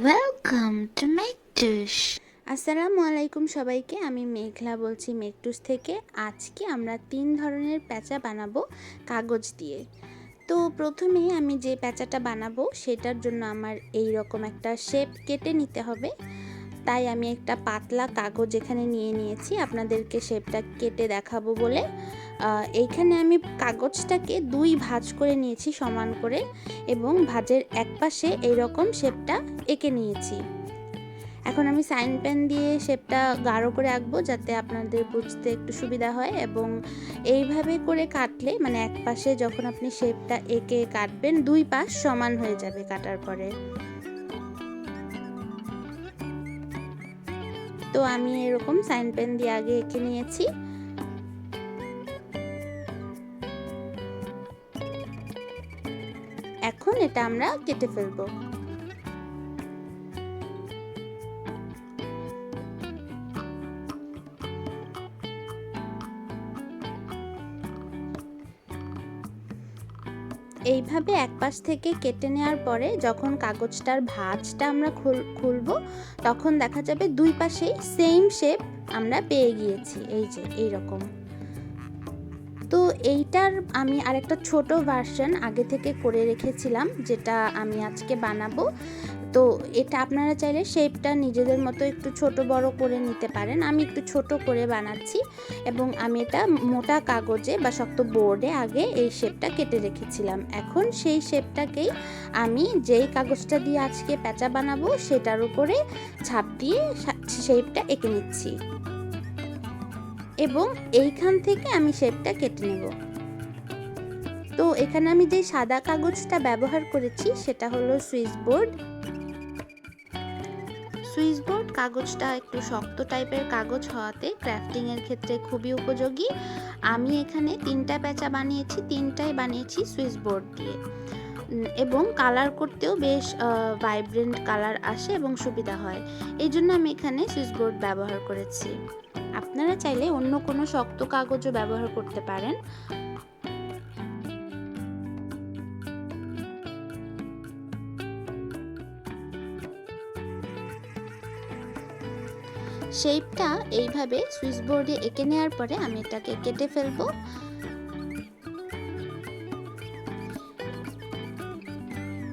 Welcome to মেকটুস। আসসালামু আলাইকুম সবাইকে। আমি মেঘলা বলছি মেকটুস থেকে। আজকে আমরা 3 ধরনের প্যাঁচা বানাবো কাগজ দিয়ে। তো প্রথমেই আমি যে প্যাঁচাটা বানাবো সেটার জন্য আমার এই রকম একটা শেপ কেটে নিতে হবে। তাই আমি একটা পাতলা কাগজ এখানে নিয়ে নিয়েছি আপনাদেরকে শেপটা কেটে দেখাবো বলে। এইখানে আমি কাগজটাকে 2 ভাঁজ করে নিয়েছি সমান করে, এবং ভাঁজের এক পাশে এইরকম শেপটা এঁকে নিয়েছি। এখন আমি সাইন পেন দিয়ে শেপটা গাঢ় করে আঁকবো যাতে আপনাদের বুঝতে একটু সুবিধা হয়, এবং এইভাবে করে কাটলে মানে এক পাশে যখন আপনি শেপটা এঁকে কাটবেন 2 পাশ সমান হয়ে যাবে কাটার পরে। তো আমি এরকম সাইন পেন দিয়ে আগে এঁকে নিয়েছি। এখন এটা আমরা কেটে ফেলবো। এইভাবে এক পাশ থেকে কেটে নেওয়ার পরে যখন কাগজটার ভাঁজটা আমরা খুলবো তখন দেখা যাবে 2 পাশেই সেম শেপ আমরা পেয়ে গিয়েছি। এই যে এইরকম। তো এইটার আমি আরেকটা ছোট ভার্সন আগে থেকে করে রেখেছিলাম যেটা আমি আজকে বানাবো। তো এটা আপনারা চাইলে শেপটা নিজেদের মতো একটু ছোট বড় করে নিতে পারেন। আমি একটু ছোট করে বানাচ্ছি, এবং আমি এটা মোটা কাগজে বা শক্ত বোর্ডে আগে এই শেপটা কেটে রেখেছিলাম। এখন সেই শেপটাকেই আমি যেই কাগজটা দিয়ে আজকে প্যাঁচা বানাবো সেটার উপরে ছাপ দিয়ে শেপটা এঁকে নিচ্ছি, এবং এইখান থেকে আমি শেপটা কেটে নেব। তো এখানে আমি যে সাদা কাগজটা ব্যবহার করেছি সেটা হলো সুইস বোর্ড। সুইস বোর্ড কাগজটা একটু শক্ত টাইপের কাগজ হওয়াতে ক্রাফটিংয়ের ক্ষেত্রে খুবই উপযোগী। আমি এখানে 3টা প্যাঁচা বানিয়েছি, 3টাই বানিয়েছি সুইস বোর্ড দিয়ে, এবং কালার করতেও বেশ ভাইব্রেন্ট কালার আসে এবং সুবিধা হয়। এই জন্য আমি এখানে সুইস বোর্ড ব্যবহার করেছি। আপনারা চাইলে অন্য কোনো শক্ত কাগজও ব্যবহার করতে পারেন। শেপটা এইভাবে সুইস বোর্ডে এঁকে নেওয়ার পরে আমি এটাকে কেটে ফেলবো।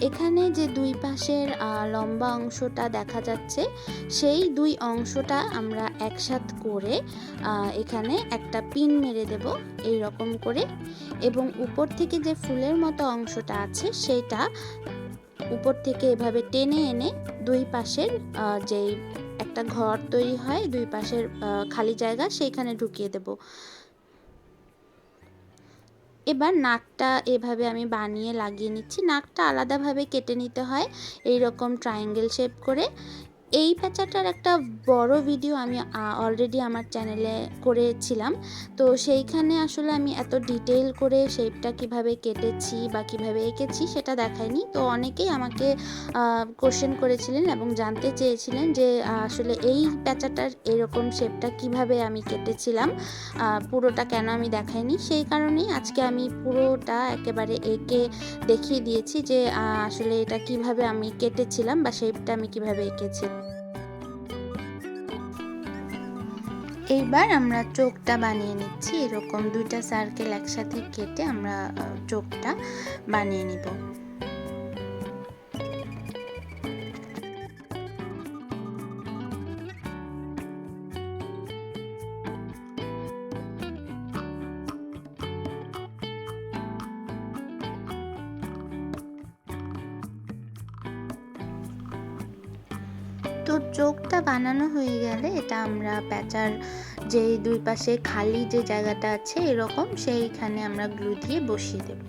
এখানে যে 2 পাশের লম্বা অংশটা দেখা যাচ্ছে সেই 2 অংশটা আমরা একসাথ করে এখানে একটা পিন মেরে দেব এই রকম করে, এবং উপর থেকে যে ফুলের মতো অংশটা আছে সেটা উপর থেকে এভাবে টেনে এনে 2 পাশের যেই একটা ঘর তৈরি হয় 2 পাশের খালি জায়গা সেইখানে ঢুকিয়ে দেব। এবার নাকটা এভাবে আমি বানিয়ে লাগিয়ে নিচ্ছি। নাকটা আলাদাভাবে কেটে নিতে হয় এই রকম ট্রায়াঙ্গেল শেপ করে। এই প্যাঁচাটার একটা বড় ভিডিও আমি অলরেডি আমার চ্যানেলে করেছিলাম। তো সেইখানে আসলে আমি এত ডিটেইল করে শেপটা কিভাবে কেটেছি বা কিভাবে এঁকেছি সেটা দেখাইনি। তো অনেকেই আমাকে কোশ্চেন করেছিলেন এবং জানতে চেয়েছিলেন যে আসলে এই প্যাঁচাটার এরকম শেপটা কিভাবে আমি কেটেছিলাম, পুরোটা কেন আমি দেখাইনি। সেই কারণেই আজকে আমি পুরোটা একেবারে এঁকে দেখিয়ে দিয়েছি যে আসলে এটা কিভাবে আমি কেটেছিলাম বা শেপটা আমি কিভাবে এঁকেছি। এইবার আমরা চোখটা বানিয়ে নিচ্ছি। এরকম 2টা সার্কেল একসাথে কেটে আমরা চোখটা বানিয়ে নিব। তো চোখটা বানানো হয়ে গেলে এটা আমরা প্যাঁচার যে 2 পাশে খালি যে জায়গাটা আছে এরকম সেইখানে আমরা গ্লু দিয়ে বসিয়ে দেব।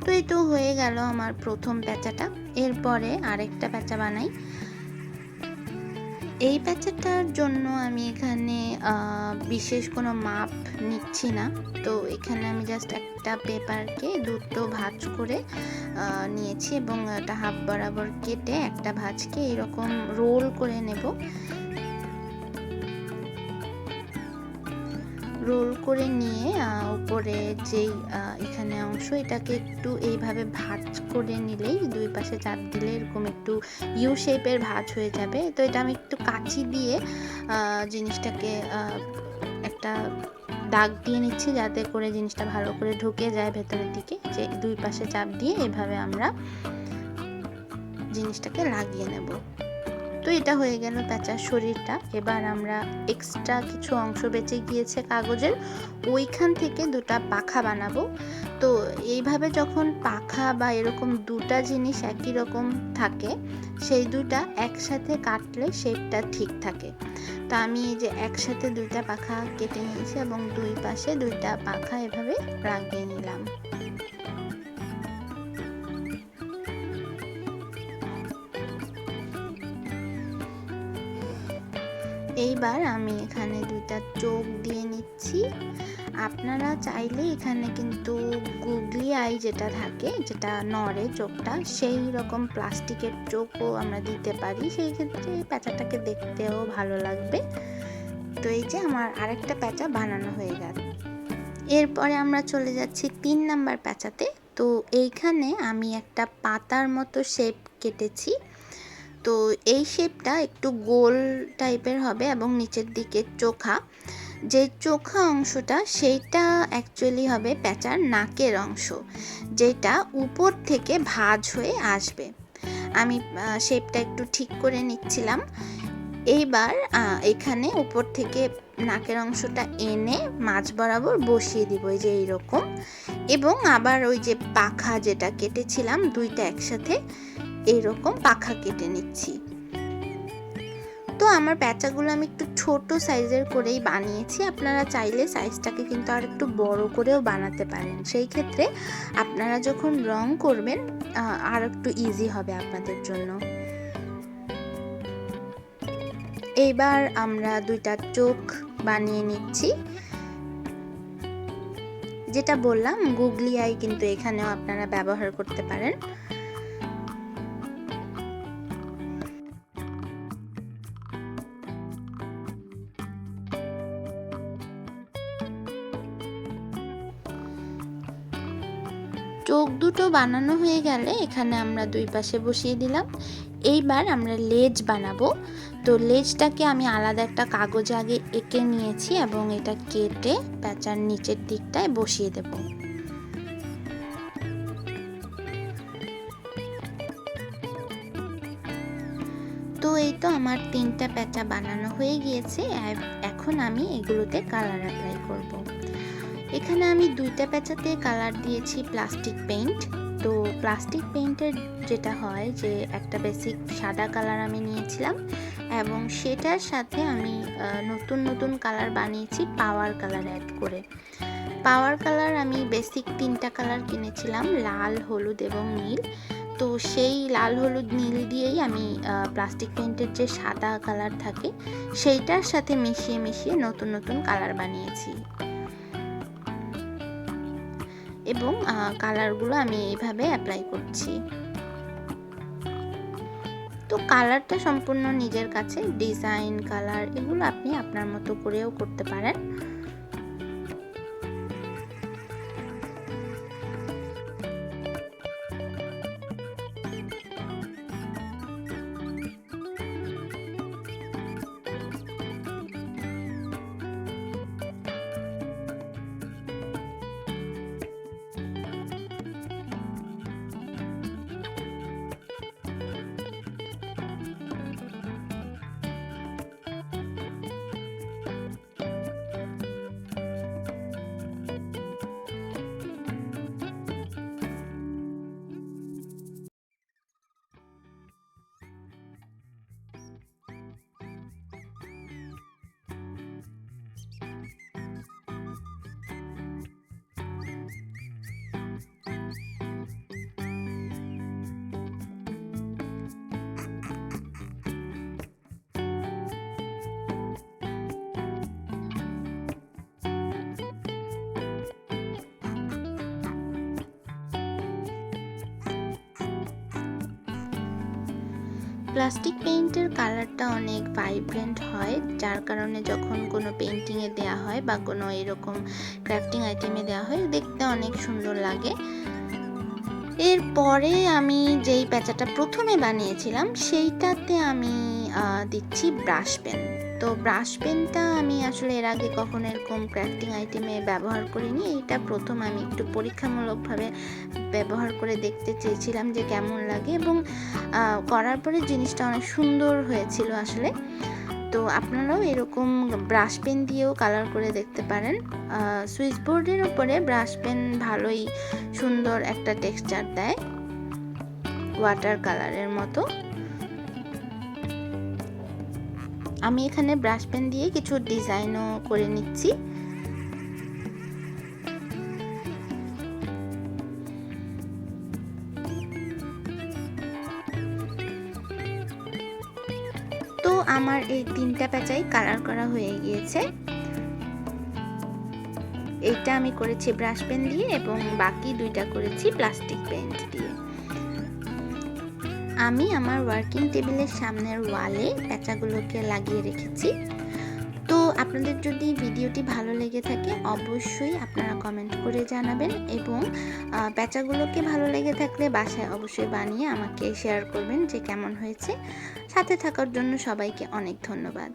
তো এই তো হয়ে গেল আমার প্রথম প্যাঁচাটা। এরপরে আরেকটা প্যাঁচা বানাই। এই প্যাঁচাটার জন্য আমি এখানে বিশেষ কোনো মাপ নিচ্ছি না। তো এখানে আমি জাস্ট একটা পেপারকে 2টো ভাঁজ করে নিয়েছি, এবং এটা হাফ বরাবর কেটে একটা ভাঁজকে এরকম রোল করে নেব। রোল করে নিয়ে উপরে যেই এখানে অংশ এটাকে একটু এইভাবে ভাঁজ করে নিলেই দুই পাশে চাপ দিলে এরকম একটু ইউ শেপের ভাঁজ হয়ে যাবে। তো এটা আমি একটু কাঁচি দিয়ে জিনিসটাকে একটা দাগ দিয়ে নিচ্ছি যাতে করে জিনিসটা ভালো করে ঢুকে যায় ভেতরের দিকে। যে দুই পাশে চাপ দিয়ে এভাবে আমরা জিনিসটাকে লাগিয়ে নেব। তো এটা হয়ে গেল প্যাঁচার শরীরটা। এবার আমরা এক্সট্রা কিছু অংশ বেঁচে গিয়েছে কাগজের, ওইখান থেকে দুটা পাখা বানাবো। তো এইভাবে যখন পাখা বা এরকম দুটা জিনিস একই রকম থাকে, সেই দুটা একসাথে কাটলে শেপটা ঠিক থাকে। তো আমি এই যে একসাথে দুইটা পাখা কেটে নিয়েছি এবং দুই পাশে দুইটা পাখা এভাবে লাগিয়ে নিলাম। এইবার আমি এখানে দুইটা চোখ দিয়ে নিচ্ছি। আপনারা চাইলে এখানে কিন্তু গুগলি আই যেটা থাকে, যেটা নড়ে চোখটা, সেই রকম প্লাস্টিকের চোখও আমরা দিতে পারি। সেই ক্ষেত্রে প্যাঁচাটাকে দেখতেও ভালো লাগবে। তো এই যে আমার আরেকটা প্যাঁচা বানানো হয়ে গেল। এরপরে আমরা চলে যাচ্ছি 3 নাম্বার প্যাঁচাতে। তো এইখানে আমি একটা পাতার মতো শেপ কেটেছি। তো এই শেপটা একটু গোল টাইপের হবে এবং নিচের দিকে চোখা। যে চোখা অংশটা সেইটা অ্যাকচুয়ালি হবে প্যাঁচার নাকের অংশ, যেটা উপর থেকে ভাঁজ হয়ে আসবে। আমি শেপটা একটু ঠিক করে নিচ্ছিলাম। এইবার এখানে উপর থেকে নাকের অংশটা এনে মাঝ বরাবর বসিয়ে দিব, এই যে এইরকম। এবং আবার ওই যে পাখা যেটা কেটেছিলাম দুইটা একসাথে এইরকম পাখা কেটে নিচ্ছি। তো আমার প্যাঁচাগুলো আমি একটু ছোট সাইজের করেই বানিয়েছি। আপনারা চাইলে সাইজটাকে কিন্তু আর একটু বড় করেও বানাতে পারেন। সেই ক্ষেত্রে আপনারা যখন রং করবেন আর একটু ইজি হবে আপনাদের জন্য। এইবার আমরা দুইটা চোখ বানিয়ে নিচ্ছি। যেটা বললাম গুগলি আই কিন্তু এখানেও আপনারা ব্যবহার করতে পারেন। চোখ দুটো বানানো হয়ে গেলে এখানে আমরা দুই পাশে বসিয়ে দিলাম। এইবার আমরা লেজ বানাবো। তো লেজটাকে আমি আলাদা একটা কাগজে আগে এঁকে নিয়েছি এবং এটা কেটে প্যাঁচার নিচের দিকটায় বসিয়ে দেব। তো এই তো আমার 3টা প্যাঁচা বানানো হয়ে গিয়েছে। এখন আমি এগুলোতে কালার অ্যাপ্লাই করব। এখানে আমি 2টা প্যাঁচাতে কালার দিয়েছি প্লাস্টিক পেইন্ট। তো প্লাস্টিক পেইন্টের যেটা হয় যে একটা বেসিক সাদা কালার আমি নিয়েছিলাম এবং সেটার সাথে আমি নতুন নতুন কালার বানিয়েছি পাওয়ার কালার অ্যাড করে। পাওয়ার কালার আমি বেসিক 3টা কালার কিনেছিলাম, লাল, হলুদ এবং নীল। তো সেই লাল, হলুদ, নীল দিয়েই আমি প্লাস্টিক পেইন্টের যে সাদা কালার থাকে সেইটার সাথে মিশিয়ে মিশিয়ে নতুন নতুন কালার বানিয়েছি। এবং কালারগুলো আমি এইভাবে অ্যাপ্লাই করছি। তো কালারটা সম্পূর্ণ নিজের কাছে, ডিজাইন, কালার এগুলো আপনি আপনার মতো করেও করতে পারেন। প্লাস্টিক পেইন্টের কালারটা অনেক ভাইব্রেন্ট হয়, যার কারণে যখন কোনো পেইন্টিংয়ে দেওয়া হয় বা কোনো এরকম ক্রাফটিং আইটেমে দেওয়া হয় দেখতে অনেক সুন্দর লাগে। এরপরে আমি যেই প্যাঁচাটা প্রথমে বানিয়েছিলাম সেইটাতে আমি দিচ্ছি ব্রাশ পেন। তো ব্রাশ পেনটা আমি আসলে এর আগে কখনো এরকম ক্রাফটিং আইটেমে ব্যবহার করিনি। এইটা প্রথম আমি একটু পরীক্ষামূলকভাবে ব্যবহার করে দেখতে চেয়েছিলাম যে কেমন লাগে, এবং করার পরে জিনিসটা অনেক সুন্দর হয়েছিল আসলে। তো আপনারাও এরকম ব্রাশ পেন দিয়েও কালার করে দেখতে পারেন। সুইচ বোর্ডের উপরে ব্রাশ পেন ভালোই সুন্দর একটা টেক্সচার দেয়, ওয়াটার কালারের মতো। আমি এখানে ব্রাশ পেন দিয়ে কিছু ডিজাইনও করে নিচ্ছি। তো আমার এই 3টা প্যাঁচাই কালার করা হয়ে গিয়েছে। এইটা আমি করেছি ব্রাশ পেন দিয়ে এবং বাকি 2টা করেছি প্লাস্টিক পেইন্ট দিয়ে। আমি আমার ওয়ার্কিং টেবিলের সামনের ওয়ালে প্যাঁচাগুলোকে লাগিয়ে রেখেছি। তো আপনাদের যদি ভিডিওটি ভালো লেগে থাকে অবশ্যই আপনারা কমেন্ট করে জানাবেন, এবং প্যাঁচাগুলোকে ভালো লেগে থাকলে বাসায় অবশ্যই বানিয়ে আমাকে শেয়ার করবেন যে কেমন হয়েছে। সাথে থাকার জন্য সবাইকে অনেক ধন্যবাদ।